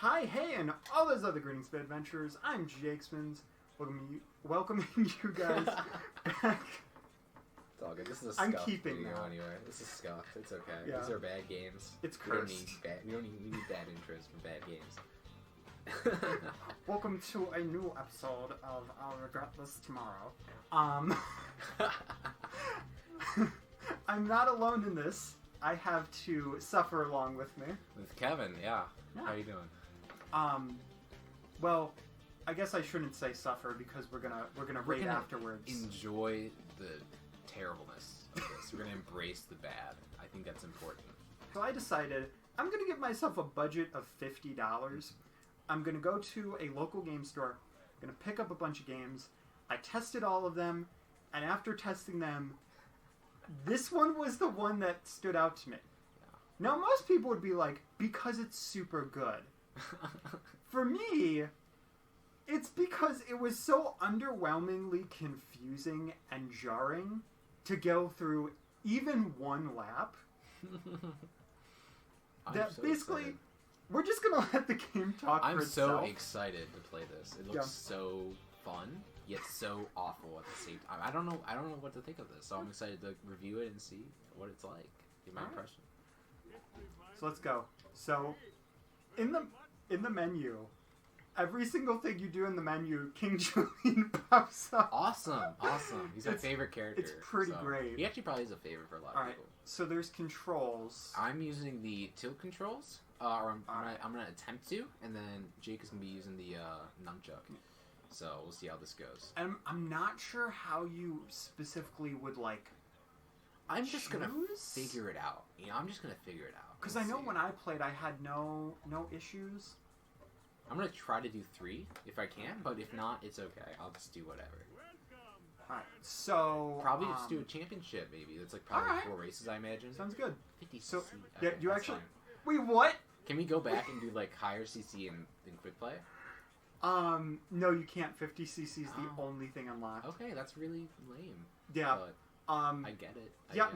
Hi, hey, and all those other greetings, bad adventurers. I'm Jakesmans, welcoming you guys back. It's all good. This is a I'm scuffed keeping video that. anyway. This is scuffed. It's okay. Yeah. These are bad games. It's We don't cursed. need bad intros for bad games. Welcome to a new episode of I'll Regret This Tomorrow. I'm not alone in this. I have to suffer along with me. With Kevin, yeah. How are you doing? Well, I guess I shouldn't say suffer because we're gonna rate afterwards. Enjoy the terribleness of this. We're gonna embrace the bad. I think that's important. So I decided I'm gonna give myself a budget of $50. I'm gonna go to a local game store. I'm gonna pick up a bunch of games. I tested all of them, and after testing them, this one was the one that stood out to me. Now, most people would be like, because it's super good. For me, it's because it was so underwhelmingly confusing and jarring to go through even one lap. That so basically, excited. we're just going to let the game talk for I'm itself. so excited to play this. It looks so fun, yet so awful at the same time. I don't know what to think of this, so I'm excited to review it and see what it's like. Get my impression. So let's go. So, in the menu, every single thing you do in the menu, King Julian pops up. Awesome. He's my favorate character. It's pretty great. He actually probably is a favorite for a lot of people. So there's controls. I'm using the tilt controls, or I'm gonna attempt to, and then Jake is gonna be using the nunchuck. So we'll see how this goes. And I'm not sure how you specifically would I'm just gonna figure it out. I'm just gonna figure it out. Because I know when I played, I had no issues. I'm gonna try to do 3 if I can, but if not, it's okay. I'll just do whatever. Alright, so probably just do a championship, maybe. That's probably 4 races, I imagine. Sounds good. 50 So, cc. yeah, Okay, you that's actually... fine. Wait, what? Can we go back and do higher CC in quick play? No, you can't. 50cc is the only thing unlocked. Okay, that's really lame. Yeah. But I get it. I yeah, guess.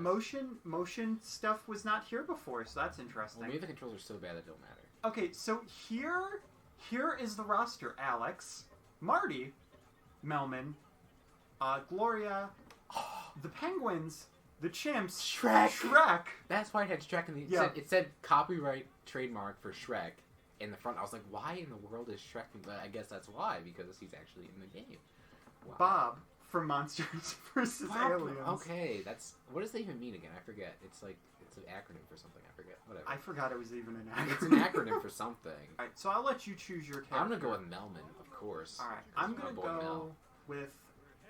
motion stuff was not here before, so that's interesting. Well, maybe the controls are so bad that don't matter. Okay, so here is the roster. Alex, Marty, Melman, Gloria, the Penguins, the Chimps, Shrek. That's why it had Shrek in the... It said copyright trademark for Shrek in the front. I was like, why in the world is Shrek? But I guess that's why, because he's actually in the game. Wow. Bob from Monsters vs. Aliens. Okay, that's... What does that even mean again? I forget. It's an acronym for something. I forget. Whatever. I forgot it was even an acronym. It's an acronym for something. Alright, so I'll let you choose your character. I'm going to go with Melman, of course. Alright, I'm going to go with...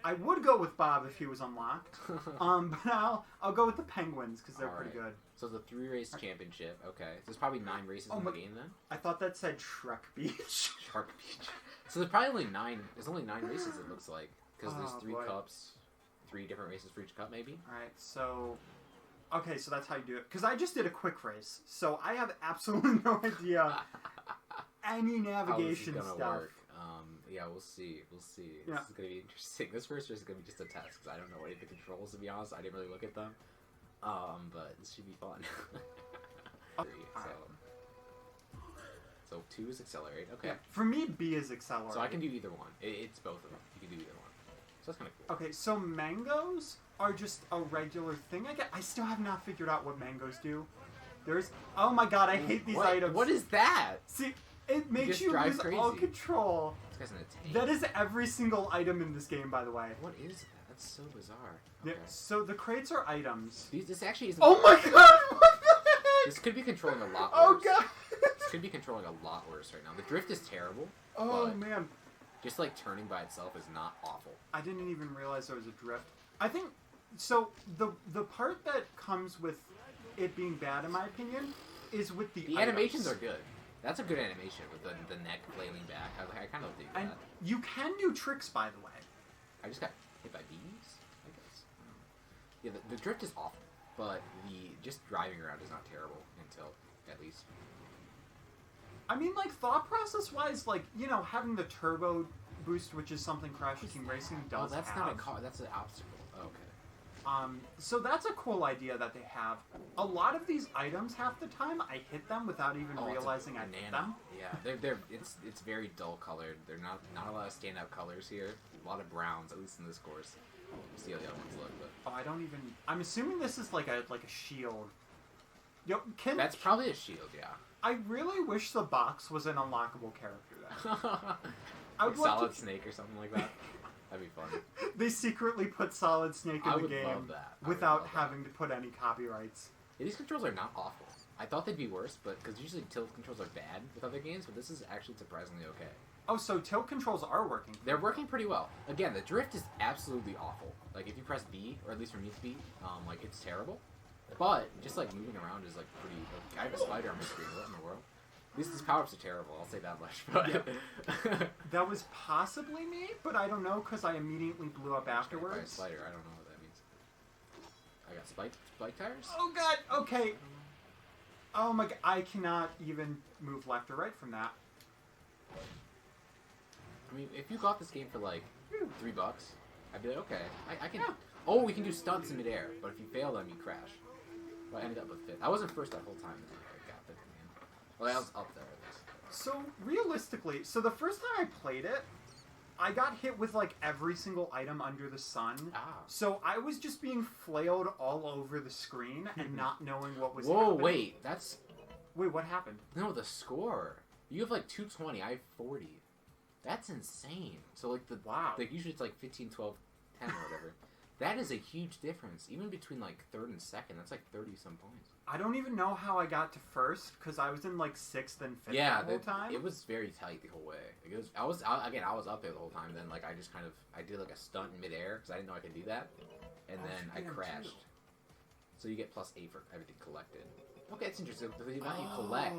I would go with Bob if he was unlocked. But I'll go with the Penguins because they're pretty good. So the 3-race championship. Okay. There's probably 9 races in the game then? I thought that said Shrek Beach. Shark Beach. So there's probably only 9. There's only 9 races, it looks like. Because there's 3 cups. 3 different races for each cup, maybe? Alright, so... Okay, so that's how you do it. Because I just did a quick race. So I have absolutely no idea any navigation stuff. Work. Yeah, we'll see. Yeah. This is going to be interesting. This first race is going to be just a test, because I don't know any of the controls, to be honest. I didn't really look at them. But this should be fun. So 2 is accelerate. Okay. Yeah, for me, B is accelerate. So I can do either one. It's both of them. You can do either one. So that's kind of cool. Okay, so mangoes are just a regular thing. I still have not figured out what mangoes do. Oh my god, I hate these items. What is that? See, it makes you lose all control. This guy's in a tank. That is every single item in this game, by the way. What is that? That's so bizarre. Okay. Yeah, so the crates are items. This actually isn't... Oh my god! What the heck? This could be controlling a lot worse. Oh god! This could be controlling a lot worse right now. The drift is terrible. Oh man. Just turning by itself is not awful. I didn't even realize there was a drift. I think... So, the part that comes with it being bad, in my opinion, is with the animations are good. That's a good animation with the neck flailing back. I kind of dig that. And you can do tricks, by the way. I just got hit by bees, I guess. Yeah, the drift is awful, but just driving around is not terrible until, at least. I mean, thought process-wise, having the turbo boost, which is something Crash Team Racing does that's not a car, that's an obstacle. Oh, okay. So that's a cool idea that they have. A lot of these items, half the time, I hit them without even realizing I hit them. Yeah, it's very dull colored. They're not a lot of standout colors here. A lot of browns, at least in this course. We'll see how the other ones look. But Oh, I don't even. I'm assuming this is like a shield. Yo, that's probably a shield, yeah. I really wish the box was an unlockable character. Then I would like love Solid Snake or something like that. That'd be fun. They secretly put Solid Snake in the game love that. without having to put any copyrights. Yeah, these controls are not awful. I thought they'd be worse, but because usually tilt controls are bad with other games, but this is actually surprisingly okay. Oh, so tilt controls are working. They're working pretty well. Again, the drift is absolutely awful. Like if you press B, or at least for me it's B, like it's terrible. But just like moving around is like pretty. Like, I have a spider on my screen. What in the world? These power-ups are terrible. I'll say that much. But yeah. That was possibly me, but I don't know because I immediately blew up afterwards. By a spider, I don't know what that means. I got spike tires. Oh god. Okay. Oh my god. I cannot even move left or right from that. I mean, if you got this game for like $3, I'd be like, okay, I can. Yeah. Oh, we can do stunts in midair, but if you fail them, you crash. Well, I ended up with fifth. I wasn't first that whole time. I got fifth in the end. Well, I was up there at least. So realistically, the first time I played it, I got hit with like every single item under the sun. Ah. So I was just being flailed all over the screen and not knowing what was Whoa, happening. Wait, what happened? No, the score. You have like 220, I have 40. That's insane. So like wow. Like usually it's like 15, 12, 10 or whatever. That is a huge difference. Even between like third and second, that's like 30 some points. I don't even know how I got to first because I was in like sixth and fifth the whole time. It was very tight the whole way. Like I was up there the whole time. And then like I just I did like a stunt in midair because I didn't know I could do that, and then I crashed. Too. So you get +8 for everything collected. Okay, it's interesting. The amount you collect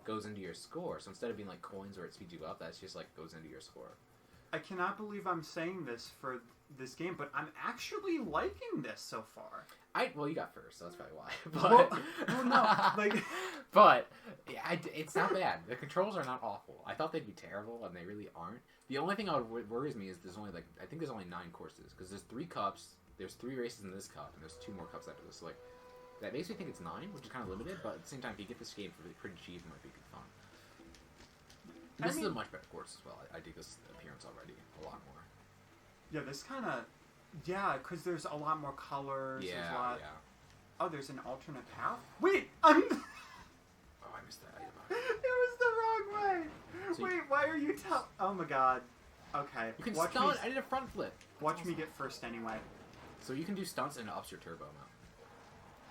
goes into your score. So instead of being like coins where it speeds you up, that's just like goes into your score. I cannot believe I'm saying this for this game, but I'm actually liking this so far. Well, you got first, so that's probably why. But well, no, like, but yeah, it's not bad. The controls are not awful. I thought they'd be terrible, and they really aren't. The only thing that worries me is there's only I think there's only 9 courses because there's 3 cups. There's 3 races in this cup, and there's 2 more cups after this. So like, that makes me think it's 9, which is kind of limited. But at the same time, if you get this game for pretty cheap, it might be good fun. This is a much better course as well. I dig this appearance already a lot more. Yeah, this kind of... Yeah, because there's a lot more colors. Yeah, there's a lot... yeah. Oh, there's an alternate path? Wait, I'm... Oh, I missed that item. It was the wrong way. So wait, why are you Oh my god. Okay. You can stunt. I did a front flip. Watch me get first anyway. So you can do stunts and it ups your turbo amount.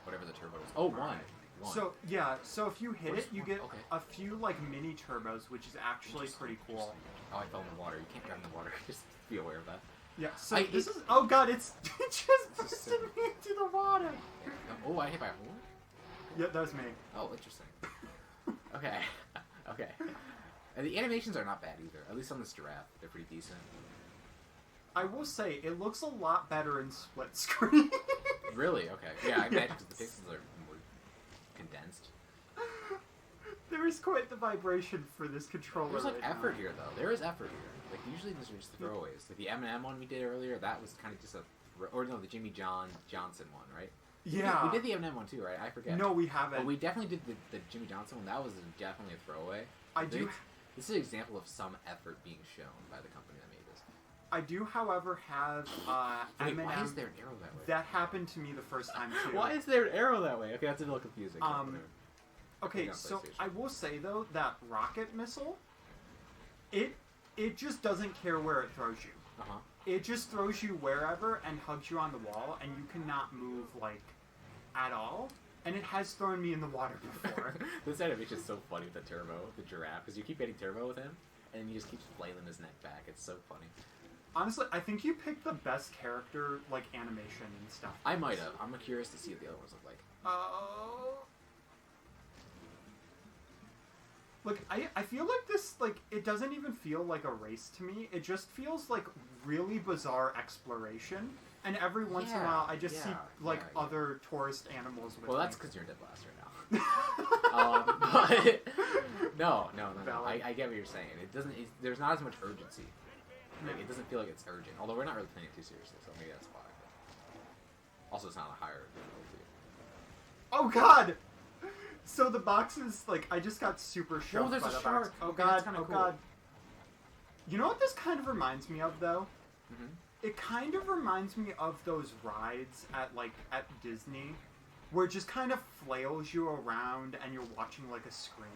Whatever the turbo is. Oh, one. So, yeah, so if you hit it, you get a few, like, mini turbos, which is actually pretty cool. Oh, I fell in the water. You can't drive in the water. Just be aware of that. Yeah, so this is... Oh, God, it just boosted me into the water. Oh, I hit by a hole? Yeah, that was me. Oh, interesting. Okay. Okay. And the animations are not bad either. At least on this giraffe. They're pretty decent. I will say, it looks a lot better in split screen. Really? Okay. Yeah, I imagine the pixels are more condensed. There is quite the vibration for this controller. There's like effort here, though. There is effort here. Like usually these are just throwaways. Like the M&M one we did earlier, that was kind of just the Jimmy Johnson one, right? Yeah. We did the M&M one too, right? I forget. No, we haven't. But we definitely did the Jimmy Johnson one. That was definitely a throwaway. This is an example of some effort being shown by the company that made this. I do, however, have Wait, M&M. why is there an arrow that way? That happened to me the first time too. Why is there an arrow that way? Okay, that's a little confusing. Okay, so I will say though that rocket missile, it just doesn't care where it throws you. Uh-huh. It just throws you wherever and hugs you on the wall, and you cannot move like at all. And it has thrown me in the water before. This animation is so funny with the turbo, the giraffe, because you keep getting turbo with him, and he just keeps flailing his neck back. It's so funny. Honestly, I think you picked the best character like animation and stuff. I might have. I'm curious to see what the other ones look like. Oh. Look, I feel like this, like, it doesn't even feel like a race to me. It just feels like really bizarre exploration. And every once in a while, I just see, like, other tourist animals with Well, me. that's because you're in Dead Blast right now. But, no. I get what you're saying. There's not as much urgency. Like, it doesn't feel like it's urgent. Although we're not really playing it too seriously, so maybe that's why. Also, it's not a higher difficulty. Oh god! So the boxes, like, I just got super shoved there's by a the shark. box. Oh Okay, god, that's kinda oh cool. god. You know what this kind of reminds me of, though? Mm-hmm. It kind of reminds me of those rides at Disney, where it just kind of flails you around and you're watching, like, a screen.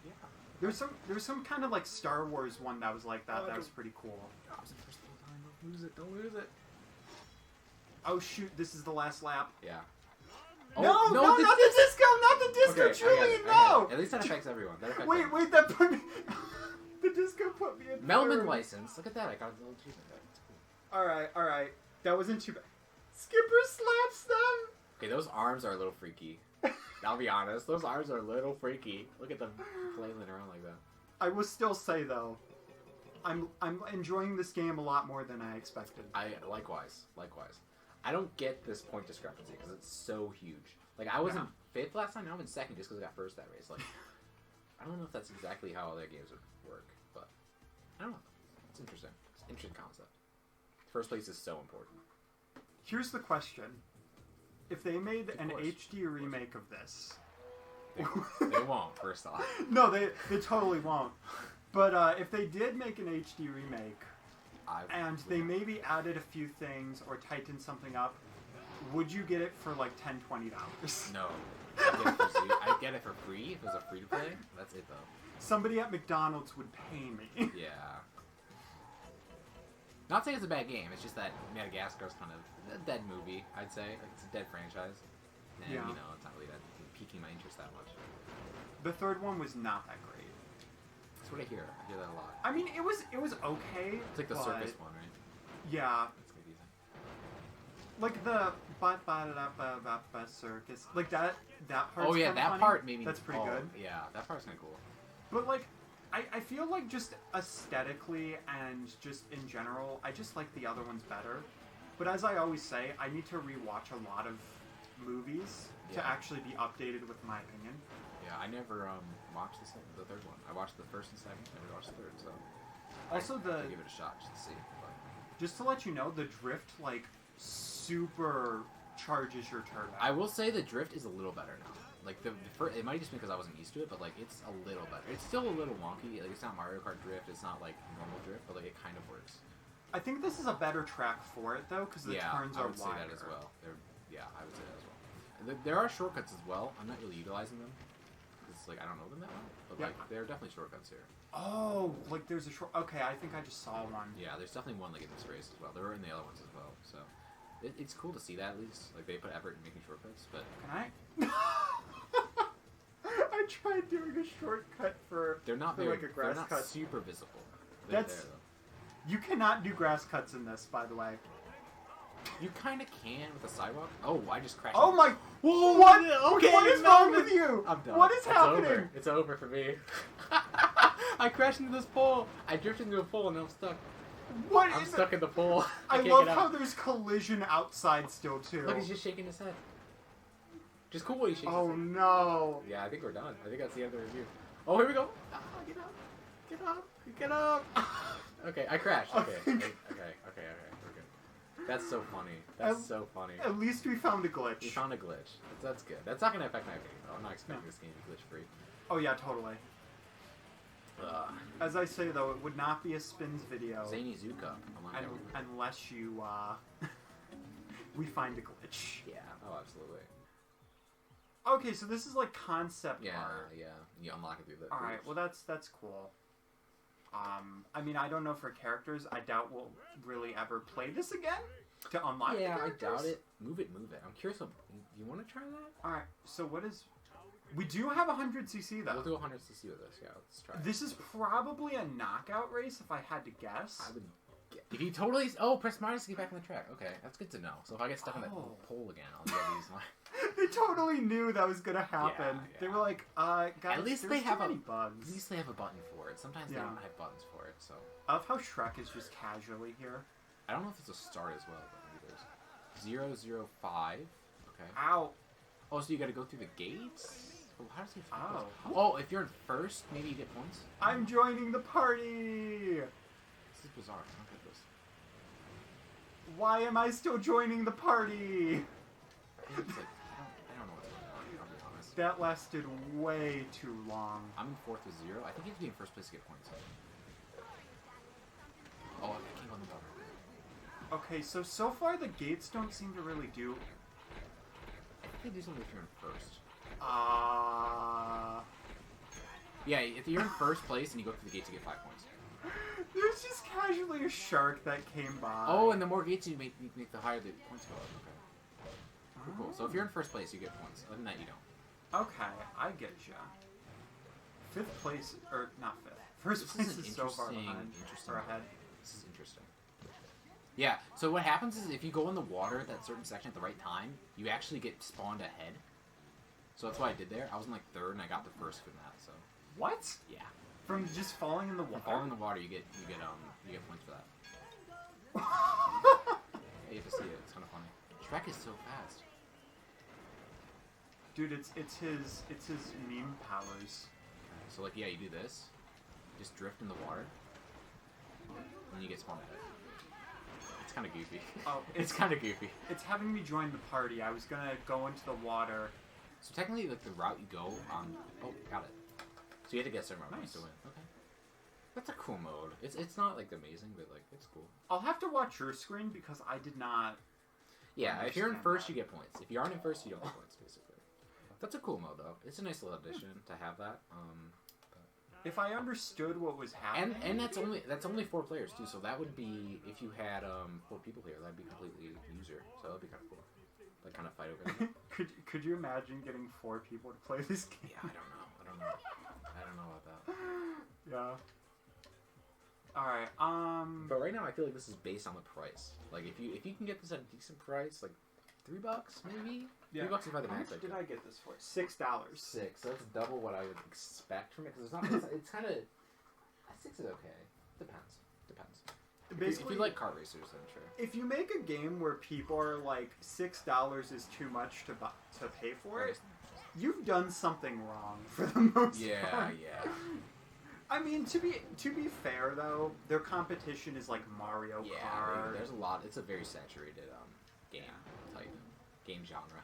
Yeah. There's some kind of, like, Star Wars one that was like that. Oh, That was pretty cool. Don't lose it. Don't lose it. Oh shoot, this is the last lap. Yeah. No, not the disco, not the disco, Okay, Julian, I got no! it. At least that affects everyone. That affects Wait, everyone. that put me... the disco put me in Melman third. license. Look at that. I got a little achievement. That's cool. Alright. That wasn't too bad. Skipper slaps them! Okay, those arms are a little freaky. I'll be honest. Those arms are a little freaky. Look at them flailing around like that. I will still say, though, I'm enjoying this game a lot more than I expected. Likewise. I don't get this point discrepancy because it's so huge. Like, I was in 5th last time, now I'm in 2nd just because I got 1st that race. Like, I don't know if that's exactly how other games would work, but I don't know. It's interesting. It's an interesting concept. 1st place is so important. Here's the question. If they made an HD remake of this... They won't, first off. No, they totally won't. But if they did make an HD remake, and they maybe added a few things or tightened something up, would you get it for like $10, $20? No. I'd get it for free if it was a free to play. That's it though. Somebody at McDonald's would pay me. Yeah. Not saying it's a bad game, it's just that Madagascar's kind of a dead movie, I'd say. Like, it's a dead franchise. And, Yeah. you know, it's not really that piquing my interest that much. The third one was not that great. That's what I hear. I hear that a lot. I mean, it was okay. It's like the circus one, right? Yeah. That's confusing. Like the ba circus. Like that part. Oh yeah, that funny. part maybe. That's pretty good. Yeah, that part's kind of cool. But like, I feel like just aesthetically and just in general, I just like the other ones better. But as I always say, I need to rewatch a lot of movies to actually be updated with my opinion. Yeah, I never watched the third one. I watched the 1st and 2nd. Never watched the 3rd, so. Also, I have to give it a shot just to see. But. Just to let you know, the drift like super charges your turbo. I will say the drift is a little better now. Like the first, it might just be because I wasn't used to it, but like it's a little better. It's still a little wonky. Like it's not Mario Kart drift. It's not like normal drift, but like it kind of works. I think this is a better track for it though, because the turns are wider. I would say that as well. I would say that as well. There are shortcuts as well. I'm not really utilizing them because like I don't know them that well, but like there are definitely shortcuts here. Oh, like there's a short. Okay, I think I just saw one. Yeah, there's definitely one like in this race as well. There were in the other ones as well, so it's cool to see that at least. Like they put effort in making shortcuts, but can I? I tried doing a shortcut for. They're not like a grass they're not cut. super visible. They're That's. there, though. You cannot do grass cuts in this, by the way. You kind of can with the sidewalk. Oh, I just crashed. Oh my! Whoa! What? Okay, What is wrong with you? I'm done. What is happening? It's over for me. I crashed into this pole. I drifted into a pole and I'm stuck. What? I'm stuck in the pole. I can't love get how out. there's collision outside still too. Look, he's just shaking his head. Just cool when he shakes Oh his head. no! Yeah, I think we're done. I think that's the end of the review. Oh, here we go. Ah, get up. Get up. Get up. Okay, I crashed. Okay. Okay. We're good. That's so funny. That's so funny. At least we found a glitch. We found a glitch. That's good. That's not going to affect my opinion, though. I'm not expecting this game to be glitch free. Oh yeah, totally. As I say though, it would not be a spins video Zany Zuka. unless you we find a glitch. Yeah. Oh, absolutely. Okay, so this is like concept Yeah. art. Yeah. You unlock it through the. All right. Well, that's cool. I mean, I don't know for characters. I doubt we'll really ever play this again to unlock. Yeah, the I characters. doubt it. Move it. I'm curious. You want to try that? All right. So what is? We do have 100cc though. We'll do 100cc with this. Yeah, let's try. This is probably a knockout race if I had to guess. I would. If you totally. Oh, press minus to get back on the track. Okay, that's good to know. So if I get stuck on that pole again, I'll be able to use my. They totally knew that was gonna happen. Yeah. They were like, guys, At least there's they have too many At bugs. least they have a button for it. Sometimes they don't have buttons for it. So I love how Shrek is just casually here. I don't know if it's a start as well, but maybe there's 005. Okay. Ow. Oh, so you got to go through the gates. Oh, how does he? Oh. If you're in first, maybe you get points. I'm joining the party. This is bizarre. I don't get this. Why am I still joining the party? It's like, I don't know what's going on, I'll be honest. That lasted way too long. I'm in 4th with 0. I think you have to be in first place to get points. Oh, I can't go in the water. Okay, so far the gates don't seem to really do... I think they do something if you're in first. Yeah, if you're in first place and you go through the gates, you get 5 points. There's just casually a shark that came by. Oh, and the more gates you make the higher the points go up. Okay. Cool. So if you're in first place, you get points. Other than that, you don't. Okay, I get ya. 5th place, or not 5th. First place is so far behind. Or ahead. This is interesting. Yeah, so what happens is if you go in the water at that certain section at the right time, you actually get spawned ahead. So that's what I did there. I was in like 3rd and I got the first from that, so. What? Yeah. From just falling in the water? From falling in the water, you get points for that. Yeah, you have to see it. It's kind of funny. Shrek is so fast. Dude, it's his meme powers. Okay, so like, yeah, you do this. Just drift in the water. And you get spawned ahead. It's kind of goofy. Oh, it's kind of goofy. It's having me join the party. I was gonna go into the water. So technically, like the route you go on. Oh, got it. So you have to get a certain route Nice. to win. Okay. That's a cool mode. It's not like amazing, but like it's cool. I'll have to watch your screen because I did not. Yeah, if you're in understand first, that. you get points. If you aren't in first, you don't get points. Basically, that's a cool mode though. It's a nice little addition to have that. If I understood what was happening. And that's only 4 players too. So that would be if you had 4 people here, that'd be completely user. So that'd be kind of cool. Like kind of fight over them. Could you imagine getting 4 people to play this game? Yeah, I don't know about that. Yeah. Alright, But right now I feel like this is based on the price. Like if you can get this at a decent price, like $3 maybe? Yeah. $3 is probably the How max. much did I get this for? $6. 6. So that's double what I would expect from it. Because it's kind of 6 is okay. Depends. Basically, If you like kart racers, then sure. if you make a game where people are like $6 is too much to pay for it, you've done something wrong for the most part. Yeah. I mean, to be fair though, their competition is like Mario Kart. There's a lot. It's a very saturated game type game genre.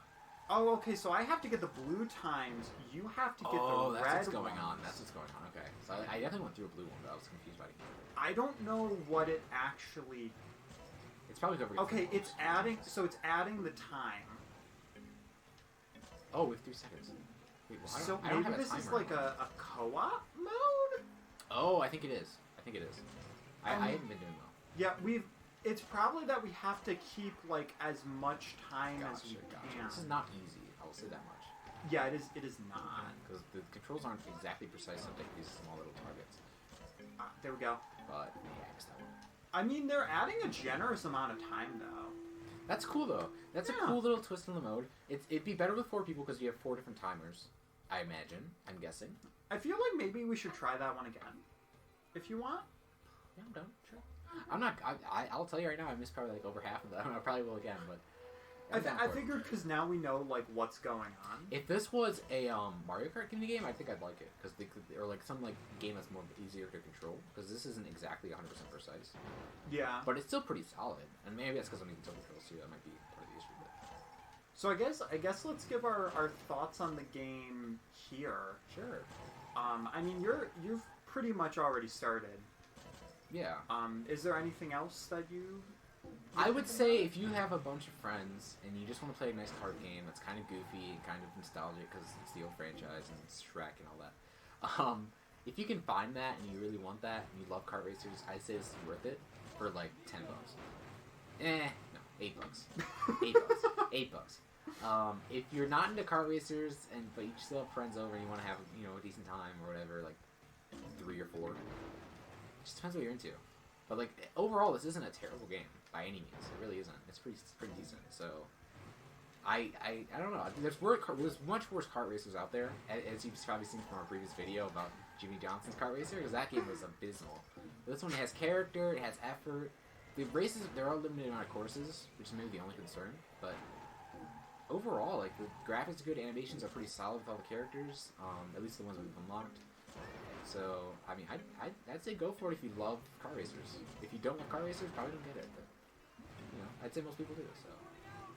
Oh, okay. So I have to get the blue times. You have to get the red. That's what's going ones. on. That's what's going on. Okay. So I definitely went through a blue one, but I was confused by the game. I don't know what it actually. It's probably over. Okay, it's adding. So it's adding the time. Oh, with 3 seconds. Wait, well, So I don't maybe have a this is timer like on. a co-op mode. Oh, I think it is. I haven't been doing well. Yeah, it's probably that we have to keep like as much time as we can. This is not easy. I will say that much. Yeah, it is not. Because the controls aren't exactly precise on these small little targets. There we go. But yeah, I missed that one. I mean, they're adding a generous amount of time though. That's cool though. That's a cool little twist in the mode. It'd be better with 4 people because you have 4 different timers. I imagine. I'm guessing. I feel like maybe we should try that one again. If you want. Yeah, I'm done. Sure. I'm not. I'll tell you right now. I missed probably like over half of them. I probably will again, but. I figured because now we know like what's going on. If this was a Mario Kart kind of game, I think I'd like it because or like some like game that's more easier to control because this isn't exactly 100% precise. Yeah. But it's still pretty solid, and maybe that's because I'm using double controls too. That might be part of the issue. But... So I guess let's give our thoughts on the game here. Sure. I mean you've pretty much already started. Yeah. Is there anything else that you? I would say if you have a bunch of friends and you just want to play a nice kart game that's kind of goofy and kind of nostalgic because it's the old franchise and it's Shrek and all that, if you can find that and you really want that and you love kart racers, I'd say this is worth it for like $10. No, $8. $8. If you're not into kart racers but you still have friends over and you want to have a decent time or whatever, like 3 or 4, it just depends what you're into. But like overall, this isn't a terrible game by any means. It really isn't. It's pretty decent. So I don't know. There's much worse kart racers out there, as you've probably seen from our previous video about Jimmy Johnson's kart racer, because that game was abysmal. This one has character, it has effort. The races, they're all limited amount of courses, which is maybe the only concern. But overall, like the graphics are good, animations are pretty solid with all the characters, at least the ones we've unlocked. So, I mean, I'd say go for it if you love car racers. If you don't love car racers, probably don't get it. But, I'd say most people do. So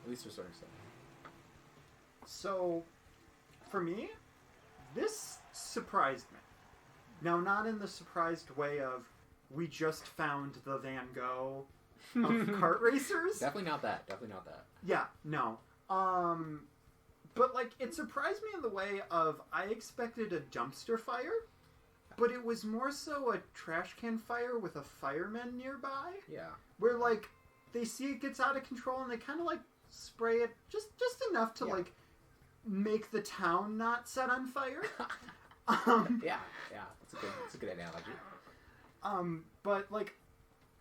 at least to a certain extent. So, for me, this surprised me. Now, not in the surprised way of we just found the Van Gogh of kart racers. Definitely not that. Definitely not that. Yeah, no. But like it surprised me in the way of I expected a dumpster fire, but it was more so a trash can fire with a fireman nearby. Yeah. Where like they see it gets out of control and they kind of like spray it just enough to like make the town not set on fire. Yeah. That's a good analogy. But like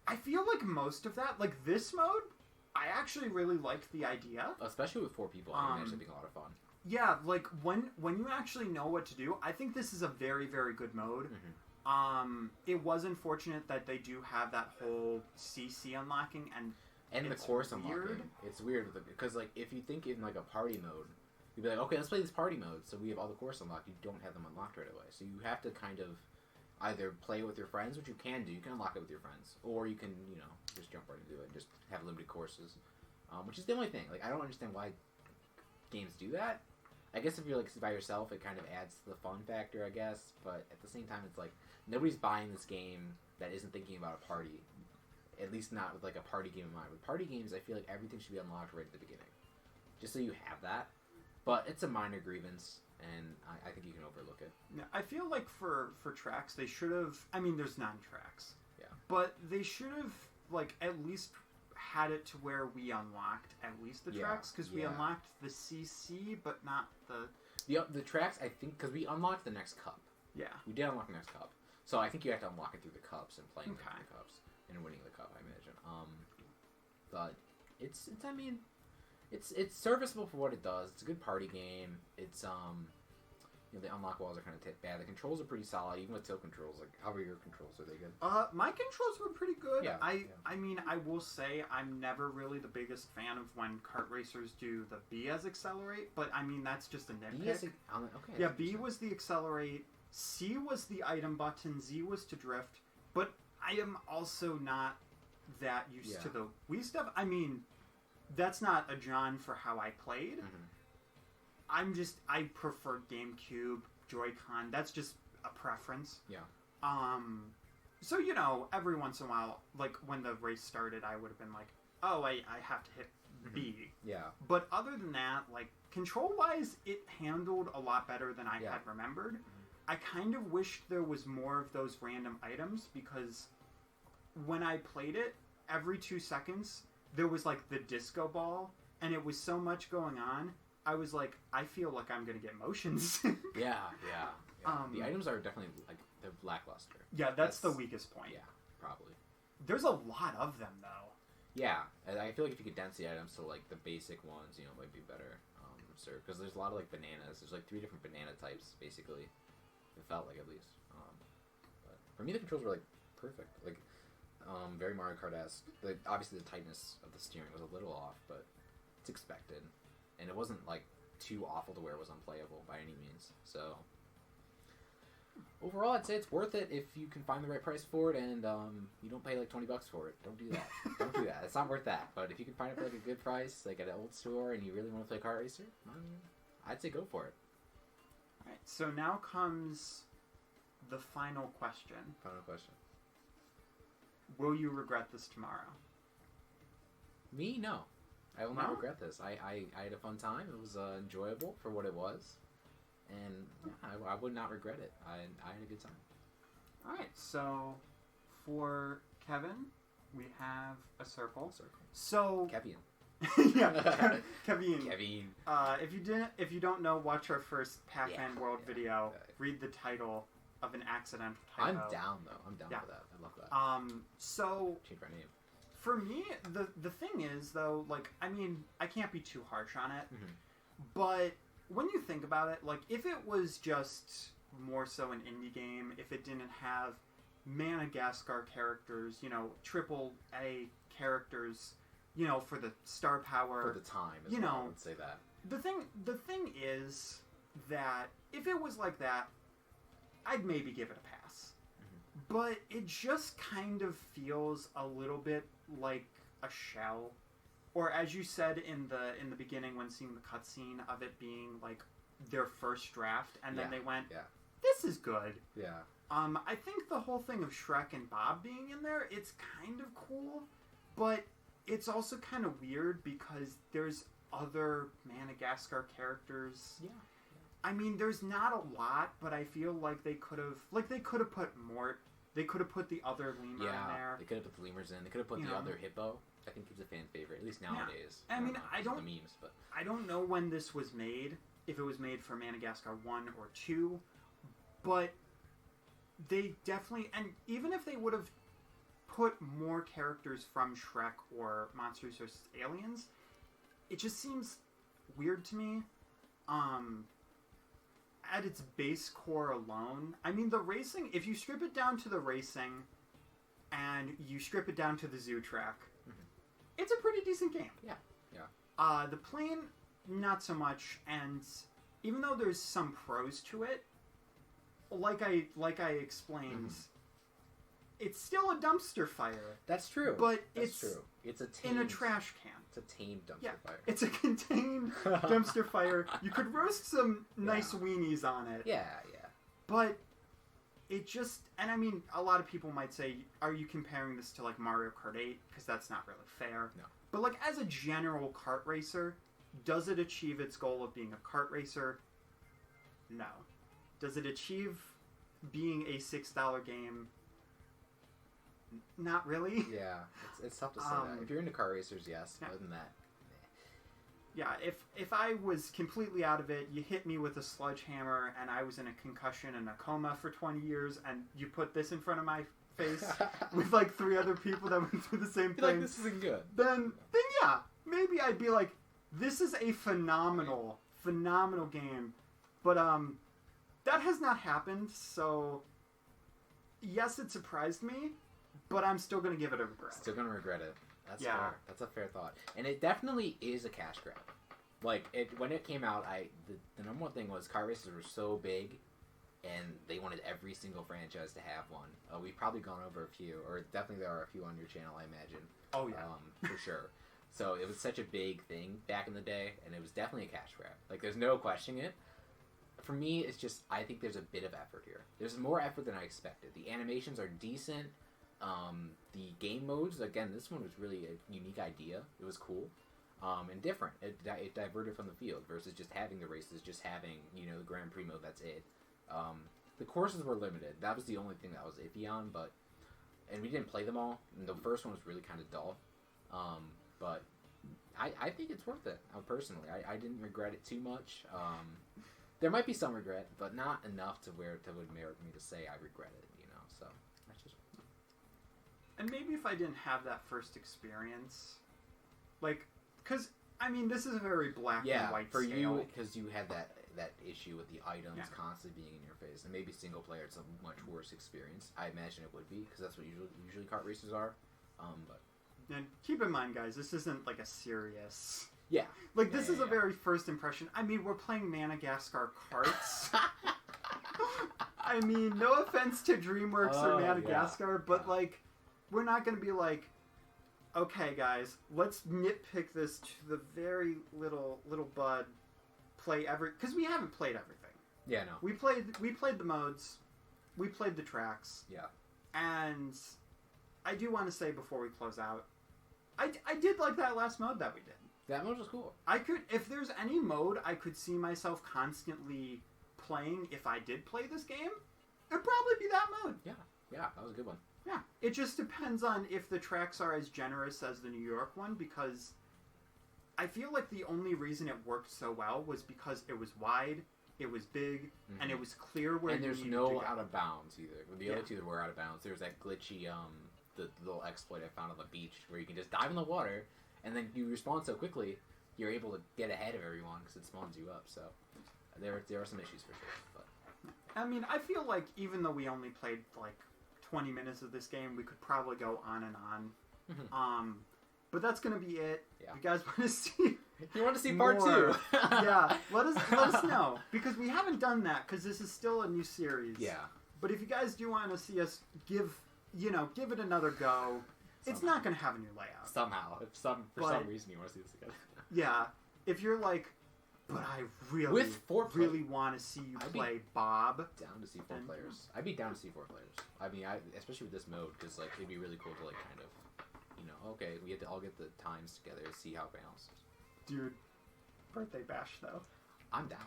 I feel like most of that, like this mode, I actually really liked the idea. Especially with 4 people, I think actually being a lot of fun. Yeah, like when you actually know what to do, I think this is a very, very good mode. Mm-hmm. It was unfortunate that they do have that whole CC unlocking and the course unlocking. It's weird because like if you think in like a party mode, you'd be like, okay, let's play this party mode. So we have all the course unlocked. You don't have them unlocked right away. So you have to kind of either play with your friends, which you can do. You can unlock it with your friends, or you can just jump right into it and just have limited courses, which is the only thing. Like I don't understand why games do that. I guess if you're like by yourself, it kind of adds to the fun factor, I guess. But at the same time, it's like nobody's buying this game that isn't thinking about a party. At least not with like a party game in mind. With party games, I feel like everything should be unlocked right at the beginning, just so you have that. But it's a minor grievance, and I think you can overlook it. Yeah, I feel like for tracks, they should have. I mean, there's 9 tracks. Yeah. But they should have like at least had it to where we unlocked at least the tracks because we unlocked the CC, but not the tracks. I think because we unlocked the next cup. Yeah. We did unlock the next cup, so I think you have to unlock it through the cups and playing through the cups and winning the cup. I imagine. But it's I mean. It's serviceable for what it does. It's a good party game. It's the unlock walls are kind of bad. The controls are pretty solid, even with tilt controls. Like, how are your controls? Are they good? My controls were pretty good. Yeah. I mean, I will say I'm never really the biggest fan of when kart racers do the B as accelerate, but I mean that's just a nitpick. Okay. Yeah, B was the accelerate, C was the item button, Z was to drift, but I am also not that used to the Wii stuff. I mean, that's not a John for how I played. Mm-hmm. I prefer GameCube, Joy-Con. That's just a preference. Yeah. So, every once in a while, like when the race started, I would have been like, oh, I have to hit B. Yeah. But other than that, like control-wise, it handled a lot better than I had remembered. Mm-hmm. I kind of wished there was more of those random items because when I played it, every 2 seconds, there was like the disco ball, and it was so much going on. I was like, I feel like I'm gonna get motions. Yeah. The items are definitely like they're lackluster. Yeah, that's the weakest point. Yeah, probably. There's a lot of them though. Yeah, I feel like if you could dense the items to like the basic ones, might be better. Because there's a lot of like bananas. There's like 3 different banana types basically. It felt like at least. But for me, the controls were like perfect. Like. Very Mario Kart-esque. Obviously, the tightness of the steering was a little off, but it's expected. And it wasn't, like, too awful to where it was unplayable by any means. So, overall, I'd say it's worth it if you can find the right price for it and you don't pay, like, $20 for it. Don't do that. Don't do that. It's not worth that. But if you can find it for, like, a good price, like, at an old store, and you really want to play Kart Racer, I'd say go for it. All right, so now comes the final question. Will you regret this tomorrow? Me? No. I will not regret this. I had a fun time. It was enjoyable for what it was. And I would not regret it. I had a good time. Alright, so for Kevin, we have a circle. So Kevin. Yeah, Kevin. Kevin. If you don't know, watch our first Pac-Man World video. Read the title of an accidental typo. I'm down though. I'm down for that. I love that. So change our name. For me, the thing is though, like, I mean, I can't be too harsh on it, but when you think about it, like, if it was just more so an indie game, if it didn't have Madagascar characters, triple A characters, for the star power, for the time, as well, I would say that. The thing is that if it was like that, I'd maybe give it a pass. But it just kind of feels a little bit like a shell or as you said in the beginning when seeing the cutscene of it being like their first draft, and then they went, "This is good." Yeah. I think the whole thing of Shrek and Bob being in there, it's kind of cool, but it's also kind of weird because there's other Madagascar characters. Yeah. I mean, there's not a lot, but I feel like they could have put more. They could have put the other lemur in there. They could have put the lemurs in. They could have put the other hippo. I think he's a fan favorite, at least nowadays. I mean, I don't. The memes, but I don't know when this was made. If it was made for Madagascar 1 or 2, but they definitely, and even if they would have put more characters from Shrek or Monsters vs. Aliens, it just seems weird to me. At its base core alone, I mean, the racing, if you strip it down to the racing and you strip it down to the zoo track, it's a pretty decent game. Yeah. The plane, not so much, and even though there's some pros to it, like I explained, it's still a dumpster fire. That's true. But That's true. It's a tamed, in a trash can. It's a tamed dumpster fire. It's a contained dumpster fire. You could roast some nice weenies on it. Yeah. But it just, and I mean, a lot of people might say, are you comparing this to like Mario Kart 8? Because that's not really fair. No. But like as a general kart racer, does it achieve its goal of being a kart racer? No. Does it achieve being a $6 game? Not really. Yeah, it's tough to say that. If you're into car racers, yes. Other than that, yeah. If I was completely out of it, you hit me with a sledgehammer, and I was in a concussion and a coma for 20 years, and you put this in front of my face with like 3 other people that went through the same thing. Like, this isn't good. Then yeah, maybe I'd be like, this is a phenomenal game, but that has not happened. So yes, it surprised me. But I'm still going to give it a regret. Still going to regret it. That's fair. That's a fair thought. And it definitely is a cash grab. Like, when it came out, the number one thing was car races were so big, and they wanted every single franchise to have one. We've probably gone over a few, or definitely there are a few on your channel, I imagine. Oh, yeah. For sure. So it was such a big thing back in the day, and it was definitely a cash grab. Like, there's no questioning it. For me, it's just, I think there's a bit of effort here. There's more effort than I expected. The animations are decent. The game modes, again, this one was really a unique idea. It was cool and different. It diverted from the field versus just having the races, just having, the Grand Prix mode, that's it. The courses were limited. That was the only thing that I was iffy on, and we didn't play them all. And the first one was really kind of dull. But I think it's worth it, personally. I didn't regret it too much. There might be some regret, but not enough to where it would merit me to say I regret it, so that's just... And maybe if I didn't have that first experience, like, because, I mean, this is a very black and white for scale. you, because you had that issue with the items constantly being in your face, and maybe single player, it's a much worse experience. I imagine it would be, because that's what usually kart races are. But and keep in mind, guys, this isn't like a serious... Yeah. Like, this is a very first impression. I mean, we're playing Madagascar Kartz. I mean, no offense to DreamWorks or Madagascar, but, like, we're not going to be like, okay, guys, let's nitpick this to the very little bud. Because we haven't played everything. Yeah, no. We played the modes. We played the tracks. Yeah. And I do want to say before we close out, I did like that last mode that we did. That mode was cool. If there's any mode I could see myself constantly playing if I did play this game, it'd probably be that mode. Yeah, that was a good one. Yeah, it just depends on if the tracks are as generous as the New York one, because I feel like the only reason it worked so well was because it was wide, it was big, and it was clear where you needed to go. And there's no out of bounds either. The other two that were out of bounds, there's that glitchy, the little exploit I found on the beach where you can just dive in the water, and then you respawn so quickly, you're able to get ahead of everyone because it spawns you up. So there are some issues for sure. But I mean, I feel like even though we only played like 20 minutes of this game, we could probably go on and on. But that's gonna be it. Yeah. If you guys want to see, you want to see part 2? Yeah, let us know, because we haven't done that because this is still a new series. Yeah. But if you guys do want to see us give it another go, It's not going to have a new layout. Somehow. For some reason you want to see this again. Yeah. If you're like, but I really, With 4 really want to see you play Bob. Down to see 4 players. I'd be down to see 4 players. I mean, especially with this mode, because like it'd be really cool to like kind of, you know, okay, we have to all get the times together to see how it bounces. Dude, birthday bash though. I'm down.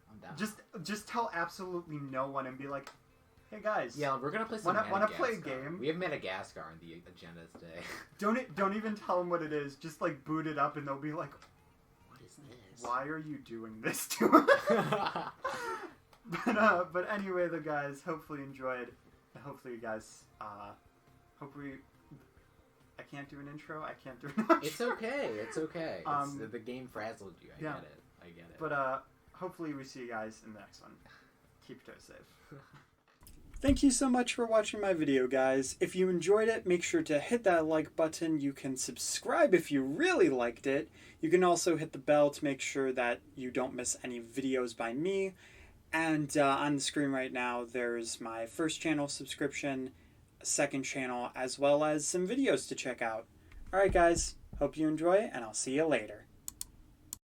I'm down. Just tell absolutely no one and be like, hey guys. Yeah, we're gonna play some Madagascar. Wanna play a game? We have Madagascar on the agenda today. Don't even tell them what it is. Just like boot it up and they'll be like, why are you doing this to us? But anyway, the guys hopefully enjoyed. Hopefully you guys, hopefully, I can't do an intro. I can't do an outro. It's okay. It's okay. The game frazzled you. I get it. But hopefully we see you guys in the next one. Keep your toes safe. Thank you so much for watching my video, guys. If you enjoyed it, make sure to hit that like button. You can subscribe if you really liked it. You can also hit the bell to make sure that you don't miss any videos by me. And on the screen right now, there's my first channel subscription, second channel, as well as some videos to check out. Alright guys, hope you enjoy, and I'll see you later.